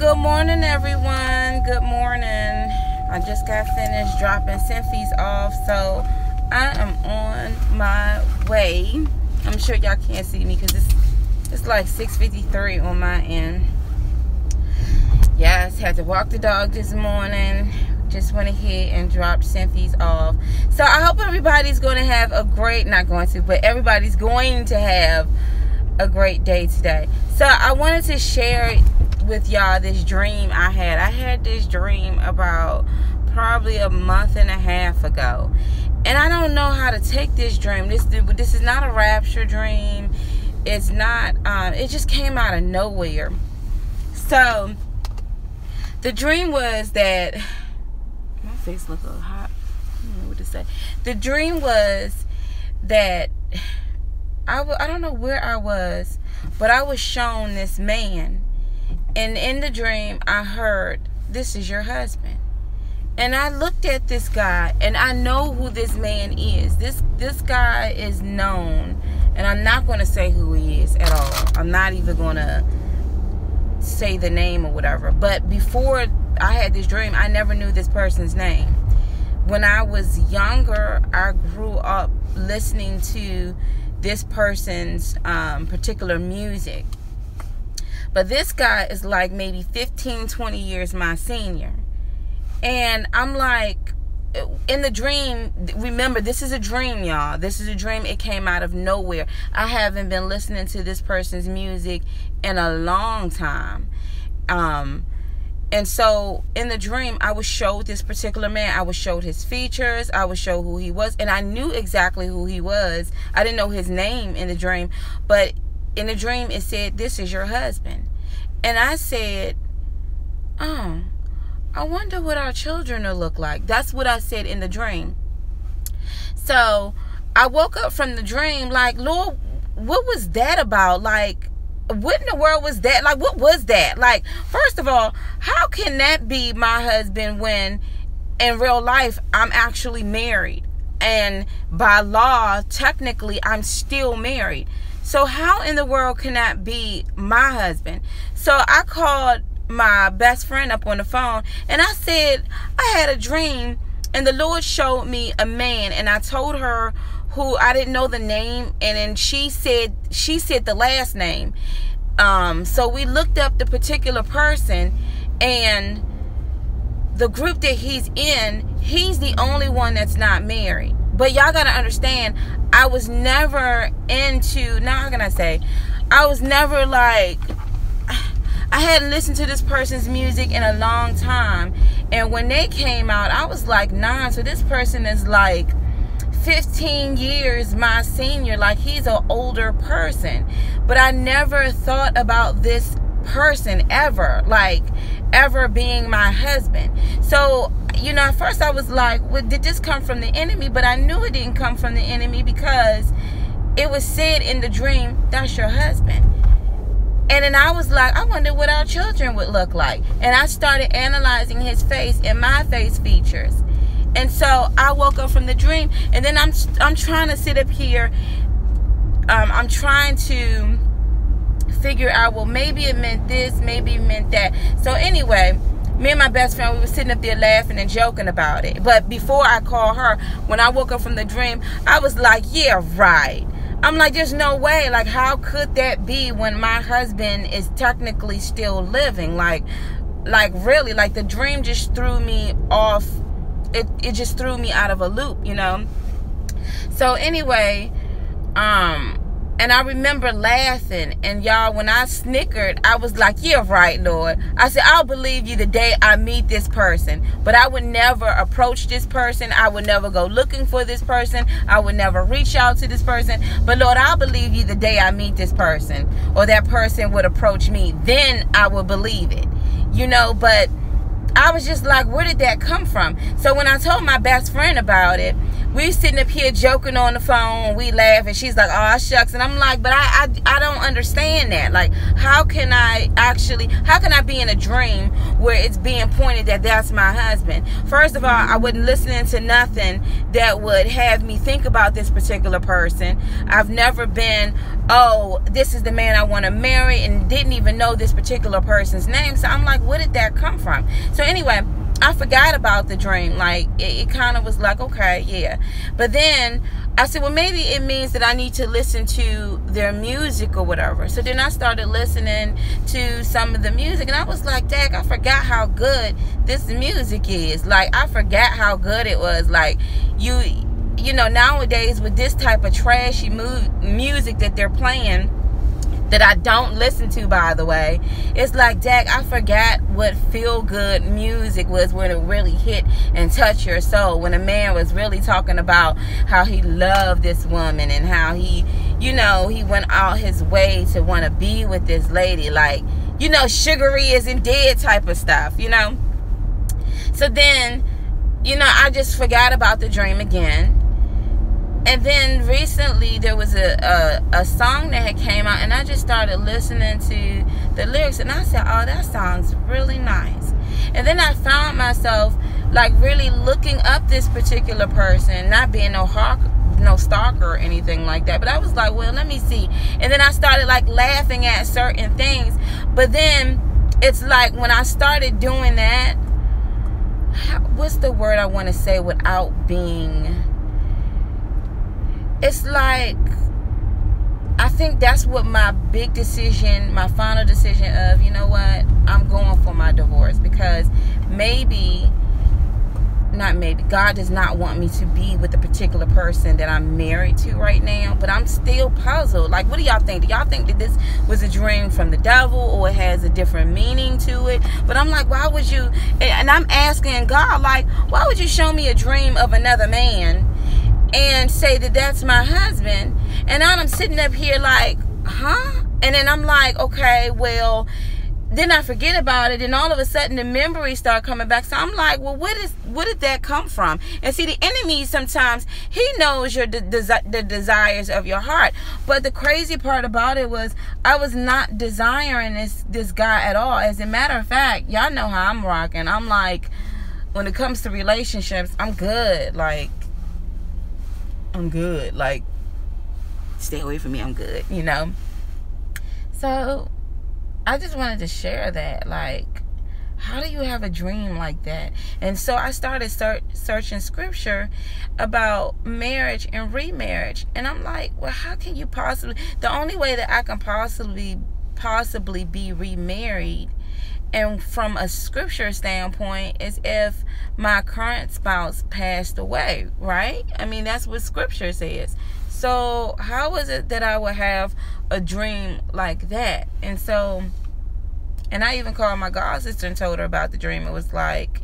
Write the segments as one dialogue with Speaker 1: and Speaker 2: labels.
Speaker 1: Good morning, everyone. Good morning. I just got finished dropping Cynthia off, so I am on my way. I'm sure y'all can't see me because it's like 6:53 on my end. Yes, had to walk the dog this morning. Just went ahead and dropped Cynthia off. So I hope everybody's going to have a great, everybody's going to have a great day today. So I wanted to share with y'all this dream I had. I had this dream about probably a month and a half ago. And I don't know how to take this dream. This is not a rapture dream. It's not, it just came out of nowhere. So the dream was that, my face looks a little hot. I don't know what to say. The dream was that I don't know where I was, but I was shown this man. And in the dream, I heard, "This is your husband." And I looked at this guy, and I know who this man is. This guy is known, and I'm not going to say who he is at all. I'm not even going to say the name or whatever. But before I had this dream, I never knew this person's name. When I was younger, I grew up listening to this person's particular music. But this guy is like maybe 15, 20 years my senior. And I'm like, in the dream, remember, this is a dream, y'all. This is a dream. It came out of nowhere. I haven't been listening to this person's music in a long time. And so in the dream, I was showed this particular man. I was showed his features. I was showed who he was. And I knew exactly who he was. I didn't know his name in the dream. But in the dream, it said, "This is your husband." And I said, "Oh, I wonder what our children will look like." That's what I said in the dream. So I woke up from the dream like, Lord, what was that about? Like, what in the world was that? Like, what was that? Like, first of all, how can that be my husband when in real life I'm actually married? And by law, technically, I'm still married. So how in the world can that be my husband? So I called my best friend up on the phone, and I said, I had a dream, and the Lord showed me a man, and I told her who, I didn't know the name, and then she said the last name. So we looked up the particular person, and the group that he's in, he's the only one that's not married. But y'all gotta understand, I was never into, now how can I say, I was never like, I hadn't listened to this person's music in a long time. And when they came out, I was like 9. So this person is like 15 years my senior. Like, he's an older person. But I never thought about this person ever, like ever being my husband. So, you know, at first I was like, well, did this come from the enemy? But I knew it didn't come from the enemy because it was said in the dream, "That's your husband." And then I was like, I wonder what our children would look like. And I started analyzing his face and my face features. And so I woke up from the dream, and then I'm trying to sit up here. I'm trying to figure out, well, maybe it meant this, maybe it meant that. So anyway, me and my best friend, we were sitting up there laughing and joking about it. But before I called her, when I woke up from the dream, I was like, yeah, right. I'm like, there's no way. Like, how could that be when my husband is technically still living? Like really, like the dream just threw me off. It just threw me out of a loop, you know? So anyway, and I remember laughing, and y'all, when I snickered, I was like, yeah, right, Lord. I said, I'll believe you the day I meet this person. But I would never approach this person. I would never go looking for this person. I would never reach out to this person. But Lord, I'll believe you the day I meet this person, or that person would approach me. Then I will believe it, you know? But I was just like, where did that come from? So when I told my best friend about it, we sitting up here joking on the phone, we laugh, and she's like, oh shucks, and I'm like, but I don't understand that. Like, how can I be in a dream where it's being pointed that that's my husband? First of all, I wasn't listening to nothing that would have me think about this particular person. I've never been, oh, this is the man I want to marry, and didn't even know this particular person's name. So I'm like, where did that come from? So anyway, I forgot about the dream. Like, it kind of was like, okay, yeah. But then I said, well, maybe it means that I need to listen to their music or whatever. So then I started listening to some of the music, and I was like, dang, I forgot how good this music is. Like, I forgot how good it was. Like, you know, nowadays with this type of trashy music that they're playing, that I don't listen to, by the way, it's like, dang, I forgot what feel-good music was when it really hit and touched your soul. When a man was really talking about how he loved this woman and how he, you know, he went out his way to want to be with this lady. Like, you know, sugary isn't dead type of stuff, you know. So then, you know, I just forgot about the dream again. And then recently there was a song that had came out, and I just started listening to the lyrics, and I said, oh, that song's really nice. And then I found myself like really looking up this particular person, not being no stalker or anything like that, but I was like, well, let me see. And then I started like laughing at certain things. But then it's like, when I started doing that, what's the word I want to say without being, it's like, I think that's what my big decision, my final decision of, you know what, I'm going for my divorce. Because God does not want me to be with the particular person that I'm married to right now. But I'm still puzzled. Like, what do y'all think? Do y'all think that this was a dream from the devil, or it has a different meaning to it? But I'm like, why would you, and I'm asking God, like, why would you show me a dream of another man and say that that's my husband? And now I'm sitting up here like, huh? And then I'm like, okay, well, then I forget about it, and all of a sudden the memories start coming back. So I'm like, well, where did that come from? And see, the enemy, sometimes he knows the desires of your heart. But the crazy part about it was, I was not desiring this guy at all. As a matter of fact, y'all know how I'm rocking. I'm like, when it comes to relationships, I'm good. Like, I'm good. Like, stay away from me, I'm good, you know. So I just wanted to share that. Like, how do you have a dream like that? And so I started searching scripture about marriage and remarriage, and I'm like, well, how can you possibly, the only way that I can possibly be remarried, and from a scripture standpoint, is if my current spouse passed away, right? I mean, that's what scripture says. So how is it that I would have a dream like that? And so, and I even called my god sister and told her about the dream. It was like,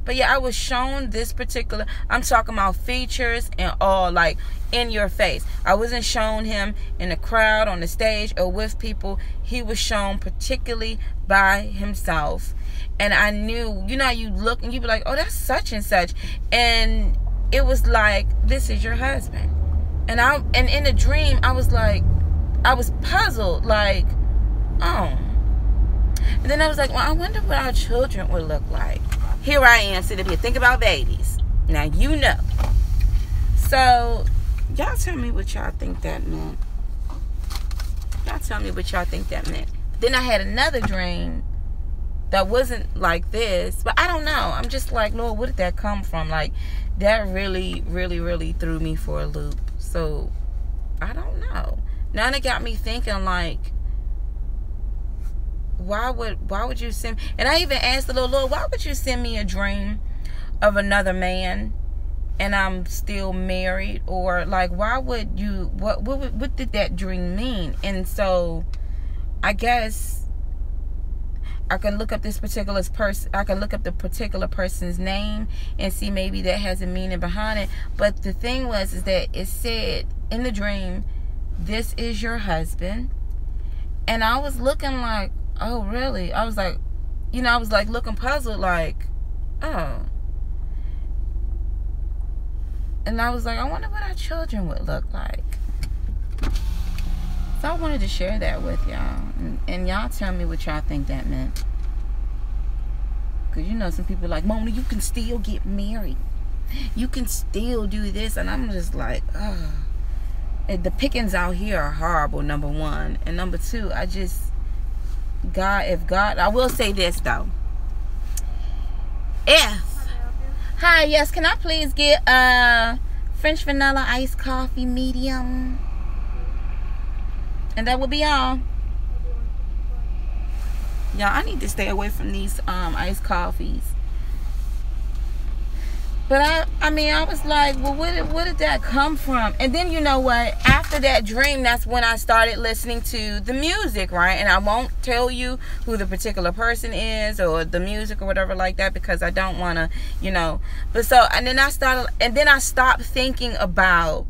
Speaker 1: but yeah, I was shown this particular, I'm talking about features and all, like in your face. I wasn't shown him in the crowd, on the stage, or with people. He was shown particularly by himself. And I knew, you know how you look and you be like, oh, that's such and such. And it was like, this is your husband. And in the dream, I was like, I was puzzled, like, oh. And then I was like, well, I wonder what our children would look like. Here I am sitting here, think about babies. Now, you know. So, y'all tell me what y'all think that meant. Y'all tell me what y'all think that meant. Then I had another dream that wasn't like this, but I don't know. I'm just like, Lord, where did that come from? Like, that really, really, really threw me for a loop. So, I don't know. Now it got me thinking, like, why would you send, and I even asked the Lord, why would you send me a dream of another man and I'm still married? Or like, why would you, what did that dream mean? And so I guess I can look up this particular person, I can look up the particular person's name and see maybe that has a meaning behind it. But the thing was, is that it said in the dream, this is your husband. And I was looking like, oh, really? I was like, you know, I was like looking puzzled, like, oh. And I was like, I wonder what our children would look like. So I wanted to share that with y'all. And y'all tell me what y'all think that meant. Because you know some people are like, Mona, you can still get married. You can still do this. And I'm just like, ugh. The pickings out here are horrible, number one. And number two, I will say this though. Hi, yes, can I please get French vanilla iced coffee medium? And that will be all. Y'all, I need to stay away from these iced coffees. But I mean, I was like, well, where did that come from? And then, you know what? After that dream, that's when I started listening to the music, right? And I won't tell you who the particular person is or the music or whatever like that, because I don't want to, you know. But so, and then I stopped thinking about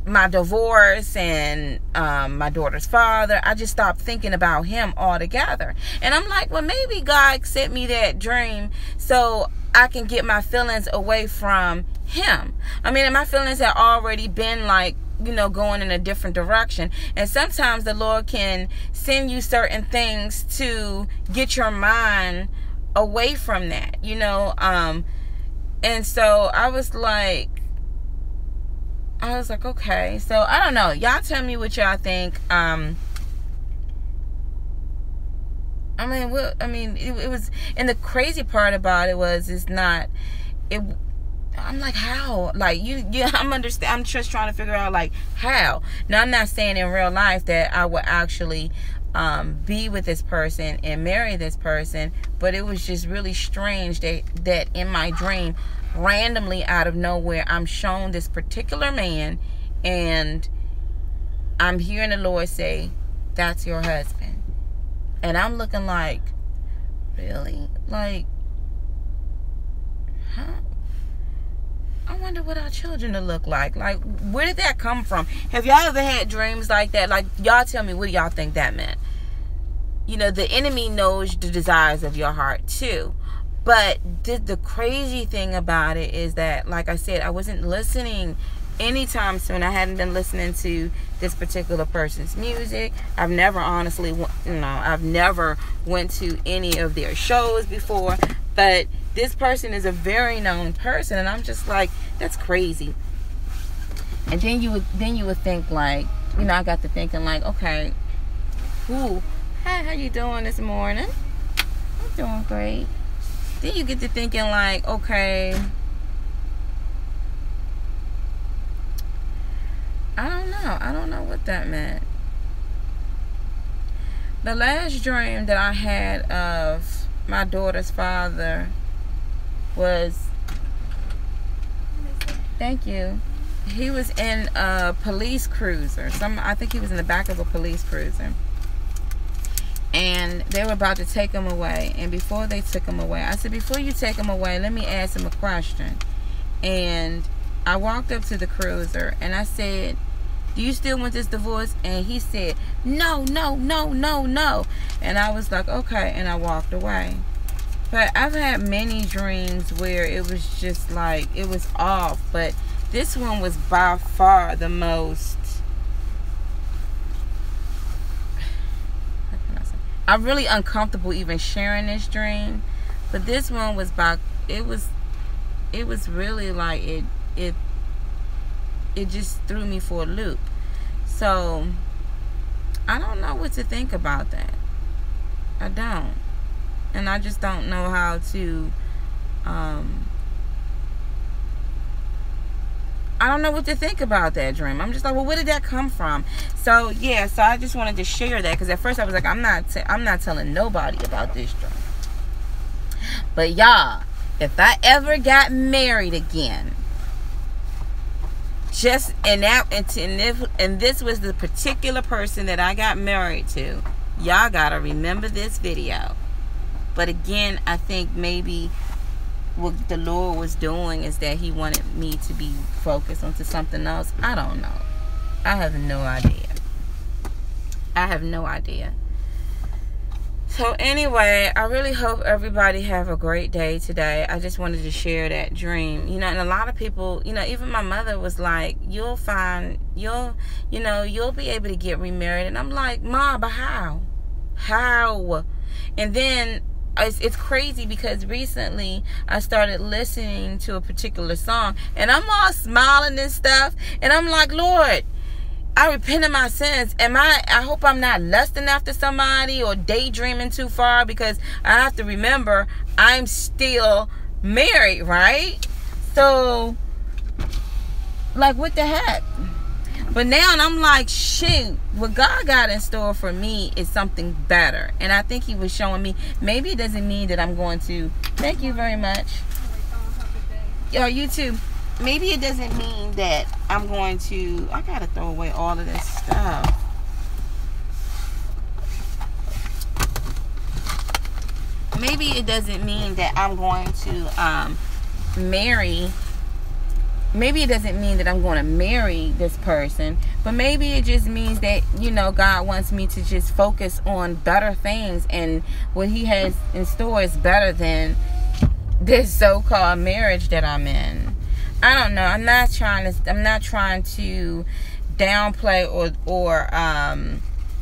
Speaker 1: my divorce and my daughter's father. I just stopped thinking about him altogether. And I'm like, well, maybe God sent me that dream so I can get my feelings away from him. I mean, my feelings had already been like, you know, going in a different direction. And sometimes the Lord can send you certain things to get your mind away from that, you know. And so I was like, okay. So I don't know. Y'all tell me what y'all think. It was, and the crazy part about it was, I'm like, how? Like, I'm just trying to figure out, like, how. Now, I'm not saying in real life that I would actually be with this person and marry this person, but it was just really strange that in my dream, randomly out of nowhere, I'm shown this particular man, and I'm hearing the Lord say, that's your husband. And I'm looking like, really? Like, huh? I wonder what our children will look like. Like, where did that come from? Have y'all ever had dreams like that? Like, y'all tell me, what do y'all think that meant? You know, the enemy knows the desires of your heart too. But the crazy thing about it is that, like I said, I wasn't listening anytime soon. I hadn't been listening to this particular person's music. I've never honestly, I've never went to any of their shows before. But this person is a very known person, and I'm just like, that's crazy. And then you would think, like, you know, I got to thinking like, okay, hey, how you doing this morning? I'm doing great. Then you get to thinking like, okay, I don't know what that meant. The last dream that I had of my daughter's father was, thank you, he was in a police cruiser. I think he was in the back of a police cruiser. And they were about to take him away. And before they took him away, I said, before you take him away, let me ask him a question. And I walked up to the cruiser and I said, do you still want this divorce? And he said, no, no, no, no, no. And I was like, okay. And I walked away. But I've had many dreams where it was just like, it was off. But this one was by far the most, I'm really uncomfortable even sharing this dream, but this one was it was really like it just threw me for a loop. So I don't know what to think about that. I don't. And I just don't know how to I don't know what to think about that dream. I'm just like, well, where did that come from? So yeah, so I just wanted to share that, because at first I was like, I'm not telling nobody about this dream. But y'all, if I ever got married again, and this was the particular person that I got married to, y'all gotta remember this video. But again, I think maybe what the Lord was doing is that he wanted me to be focused onto something else. I don't know. I have no idea. So anyway, I really hope everybody have a great day today. I just wanted to share that dream. You know, and a lot of people, you know, even my mother was like, you'll be able to get remarried. And I'm like, Ma, but how? How? And then it's crazy because recently I started listening to a particular song and I'm all smiling and stuff. And I'm like, Lord, I repent of my sins. I hope I'm not lusting after somebody or daydreaming too far, because I have to remember I'm still married, right? So, like, what the heck? But now I'm like, shoot, what God got in store for me is something better. And I think he was showing me, maybe it doesn't mean that I'm going to, thank you very much. Yo, you too. Maybe it doesn't mean that I'm going to, I gotta throw away all of this stuff. Maybe it doesn't mean that I'm going to marry. Maybe it doesn't mean that I'm going to marry this person. But maybe it just means that, you know, God wants me to just focus on better things. And what he has in store is better than this so-called marriage that I'm in. I don't know. I'm not trying to downplay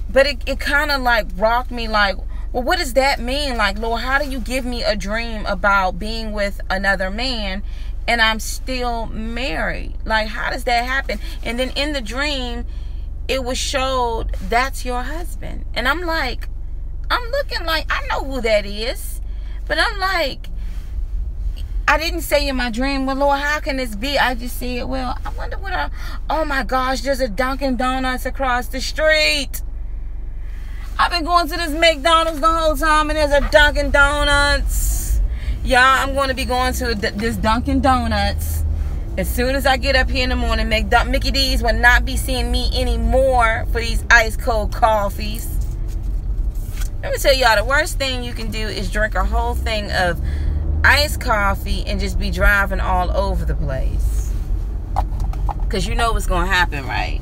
Speaker 1: but it kind of like rocked me like, well, what does that mean? Like, Lord, how do you give me a dream about being with another man and I'm still married? Like, how does that happen? And then in the dream, it was showed that's your husband. And I'm like, I'm looking like, I know who that is. But I'm like, I didn't say in my dream, well, Lord, how can this be? I just said, well, I wonder what oh my gosh, there's a Dunkin' Donuts across the street. I've been going to this McDonald's the whole time, and there's a Dunkin' Donuts. Y'all, I'm going to be going to this Dunkin' Donuts. As soon as I get up here in the morning, Mickey D's will not be seeing me anymore for these ice cold coffees. Let me tell y'all, the worst thing you can do is drink a whole thing of iced coffee and just be driving all over the place, because you know what's gonna happen, right?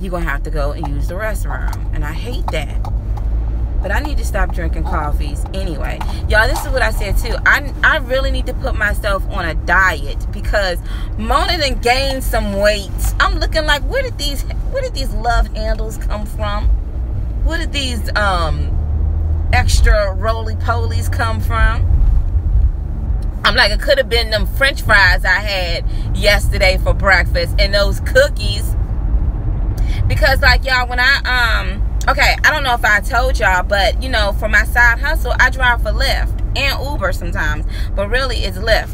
Speaker 1: You're gonna have to go and use the restroom, and I hate that. But I need to stop drinking coffees anyway. Y'all, this is what I said too. I really need to put myself on a diet, because Mona done gained some weight. I'm looking like, where did these love handles come from? Where did these extra roly-polies come from? I'm like, it could have been them French fries I had yesterday for breakfast and those cookies. Because, like, y'all, when okay, I don't know if I told y'all, but, you know, for my side hustle, I drive for Lyft and Uber sometimes. But really, it's Lyft.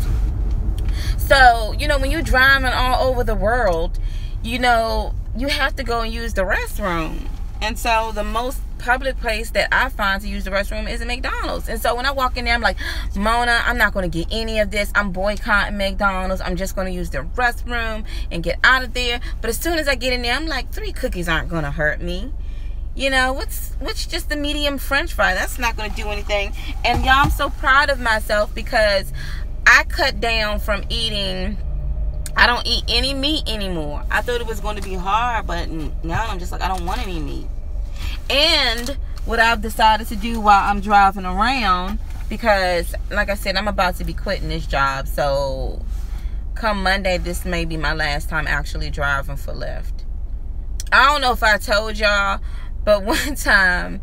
Speaker 1: So, you know, when you're driving all over the world, you know, you have to go and use the restroom. And so the most public place that I find to use the restroom is a McDonald's. And so when I walk in there, I'm like, Mona, I'm not going to get any of this. I'm boycotting McDonald's. I'm just going to use the restroom and get out of there. But as soon as I get in there, I'm like, 3 cookies aren't going to hurt me. You know, what's just the medium French fry? That's not going to do anything. And y'all, I'm so proud of myself, because I cut down from eating. I don't eat any meat anymore. I thought it was going to be hard, but now I'm just like, I don't want any meat. And what I've decided to do while I'm driving around, because like I said, I'm about to be quitting this job, so come Monday, this may be my last time actually driving for Lyft. I don't know if I told y'all, but one time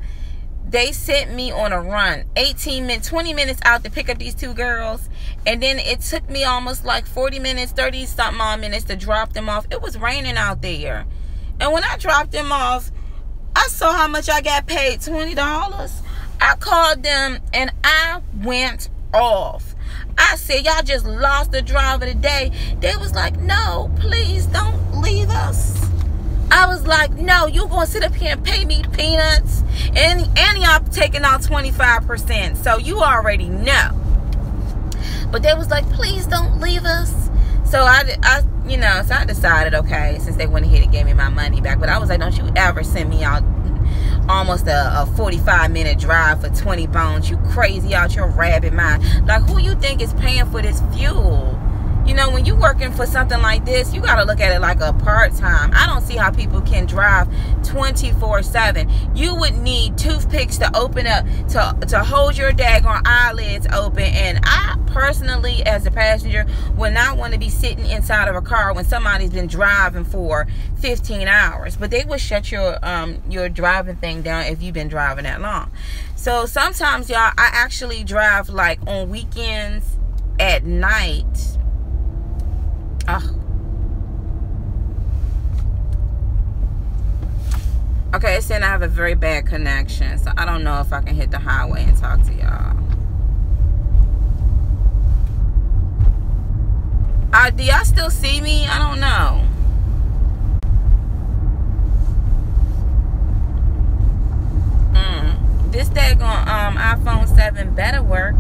Speaker 1: they sent me on a run 20 minutes out to pick up these 2 girls, and then it took me almost like 40 minutes, 30 something odd minutes to drop them off. It was raining out there, and when I dropped them off, I saw how much I got paid, $20. I called them and I went off. I said, y'all just lost the driver today. They was like, no, please don't leave us. I was like, no, you gonna sit up here and pay me peanuts, and y'all taking out 25%, so you already know. But they was like, please don't leave us. So I decided, okay, since they went ahead and gave me my money back. But I was like, don't you ever send me out almost a 45-minute drive for 20 bones. You crazy out your rabbit mind. Like, who you think is paying for this fuel? You know, when you're working for something like this, you got to look at it like a part-time. I don't see how people can drive 24/7. You would need toothpicks to open up, to hold your daggone eyelids open. And I personally, as a passenger, would not want to be sitting inside of a car when somebody's been driving for 15 hours. But they would shut your driving thing down if you've been driving that long. So sometimes, y'all, I actually drive like on weekends at night. Okay, it's saying I have a very bad connection, so I don't know if I can hit the highway and talk to y'all. Do y'all still see me? I don't know. This daggone iPhone 7 better work.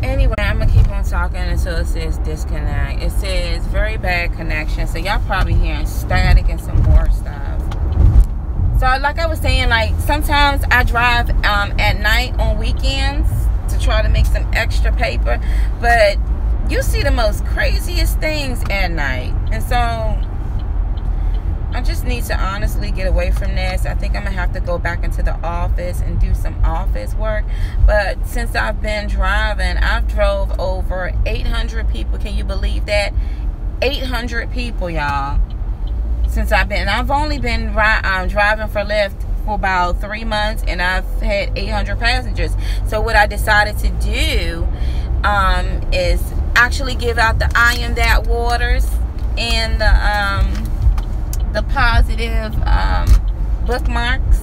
Speaker 1: Anyway, I'm gonna keep on talking until it says disconnect. It says very bad connection, so y'all probably hearing static and some more stuff. So like I was saying, like sometimes I drive at night on weekends to try to make some extra paper, but you see the most craziest things at night. And so I just need to honestly get away from this. I think I'm gonna have to go back into the office and do some office work. But since I've been driving, I've drove over 800 people. Can you believe that? 800 people, y'all. Since I've been, and I've only been driving for Lyft for about 3 months, and I've had 800 passengers. So what I decided to do is actually give out the I Am That waters and the positive bookmarks,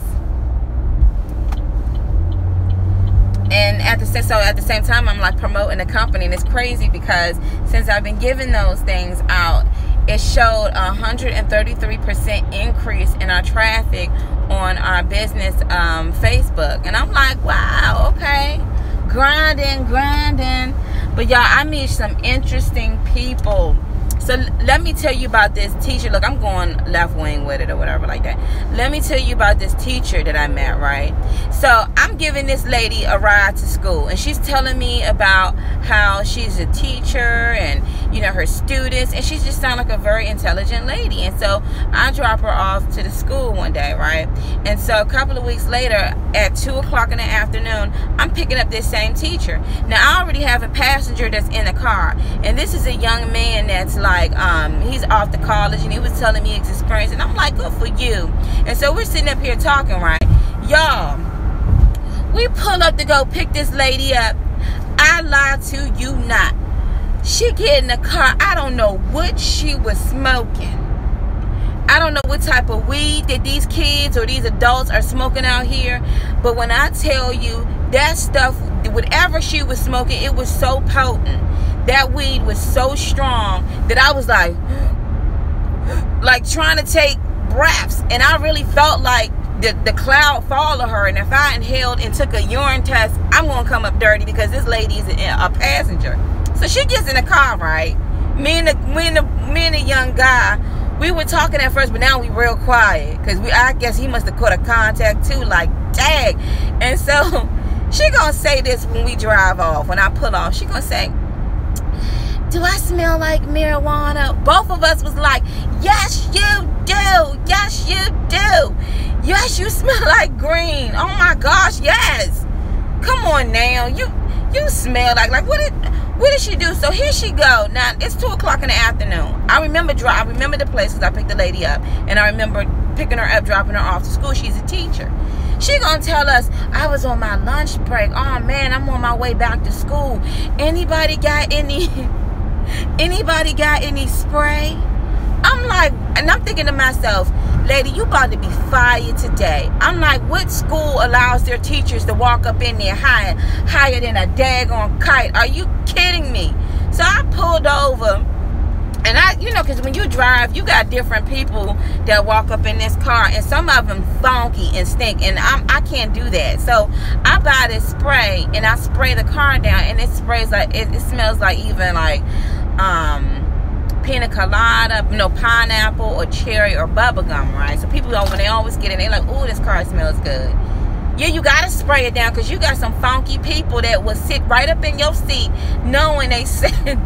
Speaker 1: and at the same time I'm like promoting the company. And it's crazy because since I've been giving those things out, it showed 133% increase in our traffic on our business Facebook. And I'm like, wow, okay, grinding. But y'all, I meet some interesting people. So let me tell you about this teacher. Look, I'm going left wing with it or whatever like that. Let me tell you about this teacher that I met, right? So I'm giving this lady a ride to school, and she's telling me about how she's a teacher and, you know, her students, and she just sounds like a very intelligent lady. And so I drop her off to the school one day, right? And so a couple of weeks later, at 2 o'clock in the afternoon, I'm picking up this same teacher. Now, I already have a passenger that's in the car, and this is a young man that's like, he's off to college, and he was telling me his experience, and I'm like, good for you. And so we're sitting up here talking, right? Y'all, we pull up to go pick this lady up. I lie to you not. She get in the car. I don't know what she was smoking. I don't know what type of weed that these kids or these adults are smoking out here. But when I tell you that stuff, whatever she was smoking, it was so potent. That weed was so strong that I was like trying to take breaths. And I really felt like the cloud followed her. And if I inhaled and took a urine test, I'm going to come up dirty because this lady is a passenger. So she gets in the car, right? Me and the young guy, we were talking at first, but now we real quiet. Because I guess he must have caught a contact too, like, dang. And so she going to say this when we drive off, when I pull off. She going to say, do I smell like marijuana? Both of us was like, yes, you do. Yes, you do. Yes, you smell like green. Oh, my gosh, yes. Come on now. You smell like what did she do? So here she go. Now, it's 2 o'clock in the afternoon. I remember the place because I picked the lady up. And I remember picking her up, dropping her off to school. She's a teacher. She gonna tell us, I was on my lunch break. Oh, man, I'm on my way back to school. Anybody got any spray? I'm like, and I'm thinking to myself, lady, you about to be fired today. I'm like, what school allows their teachers to walk up in there higher than a daggone kite? Are you kidding me? So I pulled over, and because when you drive, you got different people that walk up in this car, and some of them funky and stink, and I can't do that. So I buy this spray, and I spray the car down, and it sprays like, it smells like even like pina colada, pineapple or cherry or bubble gum, right? So people, when they always get in, they like, oh, this car smells good. Yeah, you gotta spray it down because you got some funky people that will sit right up in your seat knowing they smell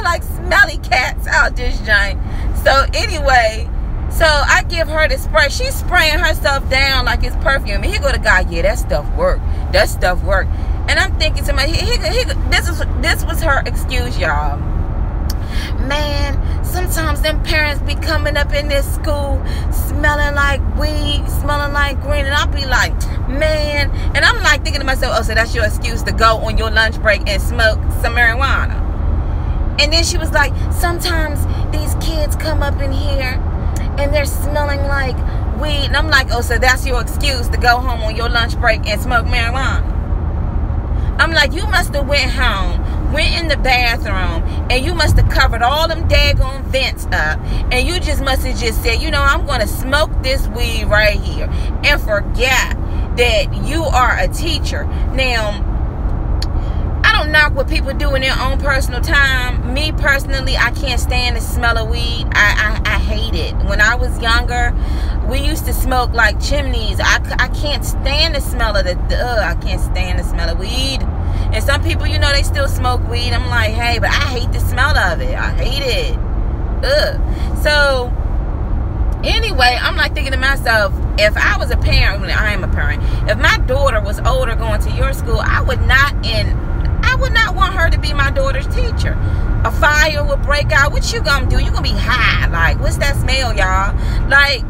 Speaker 1: like smelly cats out this joint. So anyway, so I give her the spray. She's spraying herself down like it's perfume. And here go the guy, yeah, that stuff work. That stuff work. And I'm thinking to myself, this was her excuse, y'all. Man, sometimes them parents be coming up in this school smelling like weed, smelling like green, and I'll be like, man. And I'm like thinking to myself, oh, so that's your excuse to go on your lunch break and smoke some marijuana. And then she was like, sometimes these kids come up in here and they're smelling like weed. And I'm like, oh, so that's your excuse to go home on your lunch break and smoke marijuana. I'm like, you must have went home, went in the bathroom, and you must have covered all them daggone vents up. And you just must have just said, you know, I'm going to smoke this weed right here. And forget that you are a teacher. Now, I don't knock what people do in their own personal time. Me personally, I can't stand the smell of weed. I hate it. When I was younger, we used to smoke like chimneys. I can't stand the smell of I can't stand the smell of weed. And some people, you know, they still smoke weed. I'm like, hey, but I hate the smell of it. I hate it. So anyway, I'm like thinking to myself, if I was a parent, I am a parent, if my daughter was older going to your school, I would not want her to be my daughter's teacher. A fire would break out. What you gonna do? You gonna be high. Like, what's that smell, y'all? Like,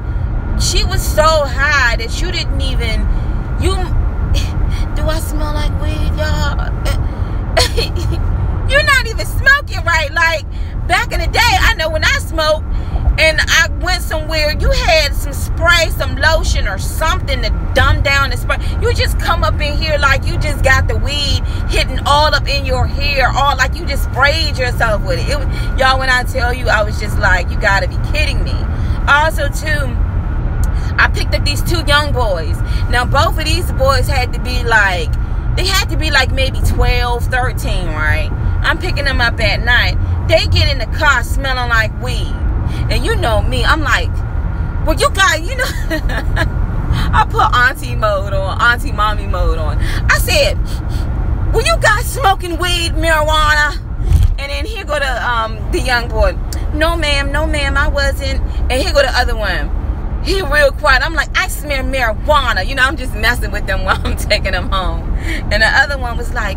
Speaker 1: she was so high that you didn't even, do I smell like weed, y'all? You're not even smoking right. Like, back in the day, I know when I smoked and I went somewhere, you had some spray, some lotion or something to dumb down the spray. You just come up in here like you just got the weed hitting all up in your hair, all like you just sprayed yourself with it. Y'all, when I tell you, I was just like, you gotta be kidding me. Also, too, I picked up these two young boys. Now, both of these boys had to be like, maybe 12, 13, right? I'm picking them up at night. They get in the car smelling like weed. And you know me, I'm like, well, you guys, you know, I put auntie mode on, auntie mommy mode on. I said, well, you guys smoking weed, marijuana? And then here go the young boy. No, ma'am, I wasn't. And here go the other one. He real quiet. I'm like, I smell marijuana. You know, I'm just messing with them while I'm taking them home. And the other one was like,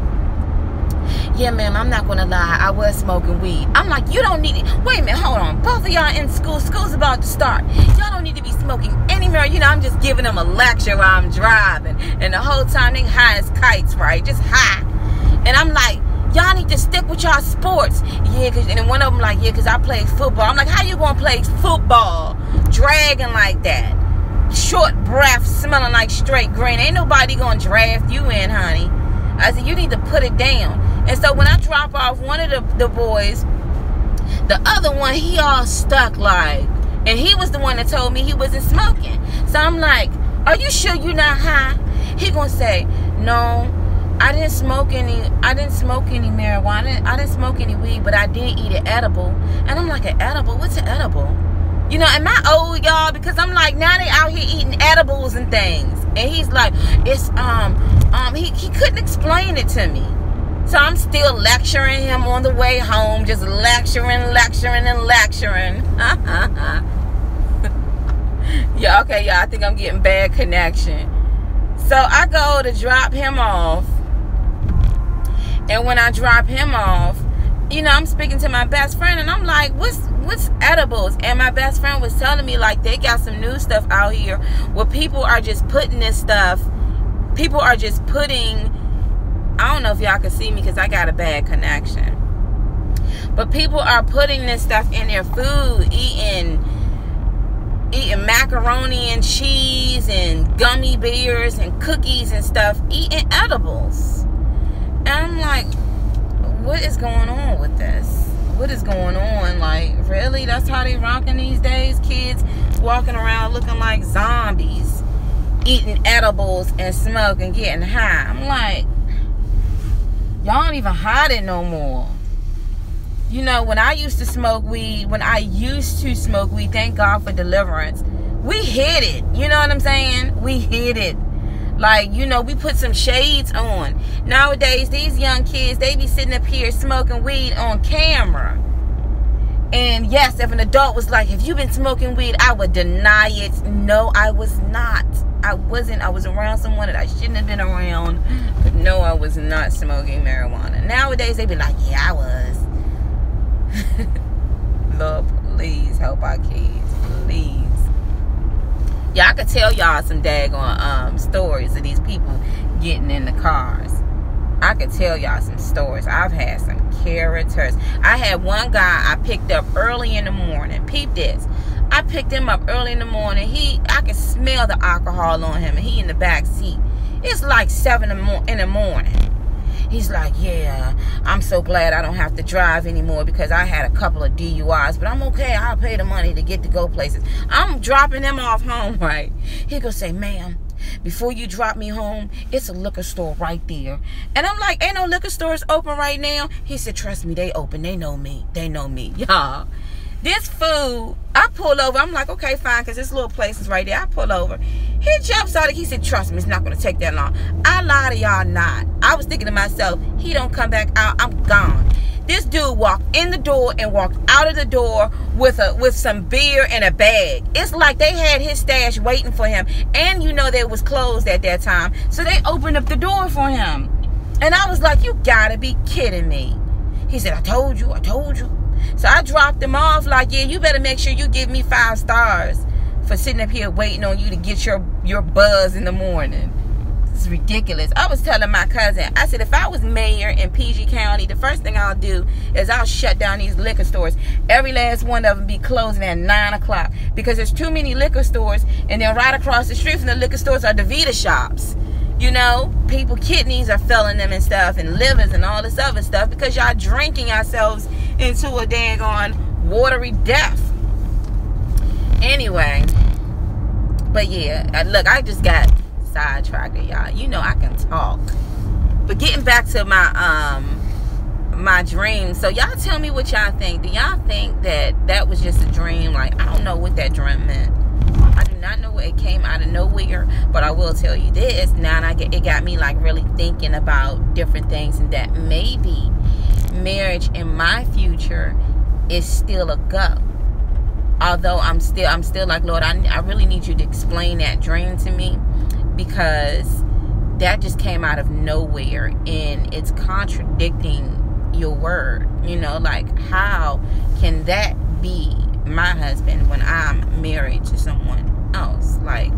Speaker 1: yeah, ma'am, I'm not going to lie. I was smoking weed. I'm like, you don't need it. Wait a minute, hold on. Both of y'all in school. School's about to start. Y'all don't need to be smoking any marijuana. You know, I'm just giving them a lecture while I'm driving. And the whole time they high as kites, right? Just high. And I'm like, y'all need to stick with y'all sports. Yeah, and then one of them like, yeah, because I play football. I'm like, how you going to play football dragging like that? Short breath, smelling like straight green. Ain't nobody going to draft you in, honey. I said, you need to put it down. And so when I drop off one of the boys, the other one, he all stuck like, and he was the one that told me he wasn't smoking. So I'm like, are you sure you're not high? He gonna say, no, I didn't smoke any marijuana. I didn't smoke any weed, but I did eat an edible. And I'm like, an edible? What's an edible? You know, am I old, y'all? Because I'm like, now they out here eating edibles and things. And he's like, it's, he couldn't explain it to me. So I'm still lecturing him on the way home, just lecturing. Yeah, okay, y'all, I think I'm getting bad connection. So I go to drop him off. And when I drop him off, you know, I'm speaking to my best friend, and I'm like, what's edibles? And my best friend was telling me, like, they got some new stuff out here where people are just putting this stuff. People are just putting, I don't know if y'all can see me because I got a bad connection. But people are putting this stuff in their food, eating macaroni and cheese and gummy bears and cookies and stuff, eating edibles. And I'm like, what is going on with this? What is going on? Like, really? That's how they rocking these days? Kids walking around looking like zombies, eating edibles and smoking, getting high. I'm like, y'all don't even hide it no more. You know, when I used to smoke weed, thank God for deliverance. we hid it. You know what I'm saying? We hid it. Like, you know, we put some shades on. Nowadays, these young kids, they be sitting up here smoking weed on camera. And yes, if an adult was like, have you been smoking weed? I would deny it. No, I was not. I wasn't. I was around someone that I shouldn't have been around. But no, I was not smoking marijuana. Nowadays, they be like, yeah, I was. Lord, please help our kids. Please. Yeah, I could tell y'all some daggone stories of these people getting in the cars. I could tell y'all some stories. I've had some characters. I had one guy I picked up early in the morning. Peep this. I picked him up early in the morning. I could smell the alcohol on him, and he in the back seat. It's like 7 in the morning. He's like, yeah, I'm so glad I don't have to drive anymore because I had a couple of DUIs, but I'm okay. I'll pay the money to go places. I'm dropping him off home, right? He gonna say, ma'am, before you drop me home, it's a liquor store right there. And I'm like, ain't no liquor stores open right now? He said, trust me, they open. They know me. They know me. Y'all, this fool, I pull over. I'm like, okay, fine, because this little place is right there. I pull over. He jumps out. He said, trust me, it's not going to take that long. I lie to y'all not. I was thinking to myself, he don't come back out, I'm gone. This dude walked in the door and walked out of the door with some beer and a bag. It's like they had his stash waiting for him. And you know they was closed at that time. So they opened up the door for him. And I was like, you gotta be kidding me. He said, I told you. So I dropped him off like, yeah, you better make sure you give me 5 stars for sitting up here waiting on you to get your buzz in the morning. It's ridiculous. I was telling my cousin, I said, if I was mayor in PG County, the first thing I'll do is I'll shut down these liquor stores. Every last one of them be closing at 9 o'clock because there's too many liquor stores, and then right across the street from the liquor stores are the Vita shops. You know, people kidneys are failing them and stuff, and livers and all this other stuff because y'all drinking yourselves into a daggone watery death. Anyway, but yeah, look, I just got sidetracked, y'all. You know I can talk. But getting back to my dream. So y'all tell me what y'all think. Do y'all think that was just a dream? Like, I don't know what that dream meant. I do not know. It came out of nowhere. But I will tell you this. Now it got me like really thinking about different things, and that maybe marriage in my future is still a go. Although I'm still like, Lord, I really need you to explain that dream to me, because that just came out of nowhere and it's contradicting your word. You know, like, how can that be my husband when I'm married to someone else? Like,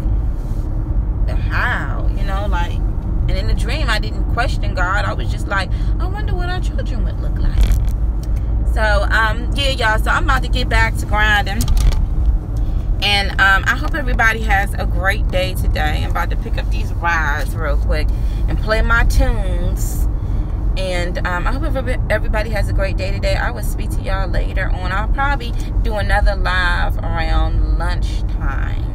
Speaker 1: how? You know, like, and in the dream I didn't question God. I was just like, I wonder what our children would look like. So yeah, y'all, so I'm about to get back to grinding. And I hope everybody has a great day today. I'm about to pick up these rides real quick and play my tunes. And I hope everybody has a great day today. I will speak to y'all later on. I'll probably do another live around lunchtime.